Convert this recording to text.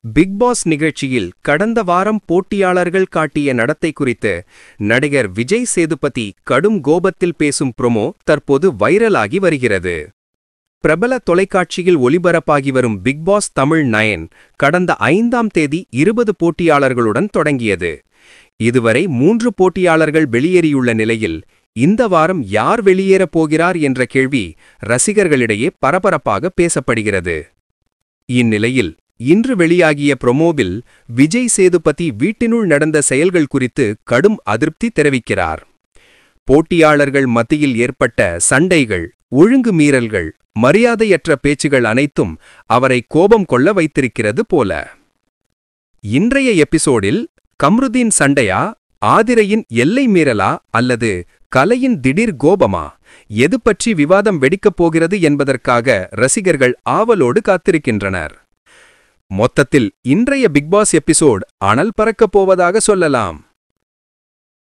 Big pass நிகழ்ச்சியில் கடந்த வாரம் போட்டியாளர்கள் காட்டிய நடத்தை குறித்து நடிகர் விஜய் சேதுபதி கடும் கோபத்தில் பேசும் ப்ரோமோ தற்போது வைரலாகி வருகிறது. பிரபல தொலைக்காட்சியில் ஒளிபரப்பாகி வரும் பிக் பாஸ் தமிழ் 9 கடந்த 5ஆம் தேதி 20 போட்டியாளர்களுடன் தொடங்கியது. இதுவரை 3 போட்டியாளர்கள் வெளியேறியுள்ள நிலையில் இந்த வாரம் யார் வெளியேறப் போகிறார் என்ற கேள்வி ரசிகர்களிடையே பரபரப்பாக பேசப்படுகிறது. இந்நிலையில் இன்று வெளியாகிய ப்ரோமோவில் விஜய் சேதுபதி வீட்டினுள் நடந்த செயல்கள் குறித்து கடும் அதிருப்தி தெரிவிக்கிறார். போட்டியாளர்கள் மத்தியில் ஏற்பட்ட சண்டைகள், ஒழுங்கு மீறல்கள், மரியாதையற்ற பேச்சுகள் அனைத்தும் அவரை கோபம் கொள்ள வைத்திருக்கிறது போல. இன்றைய எபிசோடில் கம்ருதீன் சண்டையா, ஆதிரையின் எல்லை மீறலா அல்லது கலையின் திடீர் கோபமா, எது பற்றி விவாதம் வெடிக்கப் போகிறது என்பதற்காக ரசிகர்கள் ஆவலோடு காத்திருக்கின்றனர். மொத்தத்தில் இன்றைய பிக் பாஸ் எபிசோட் அனல் பறக்கப் போவதாக சொல்லலாம்.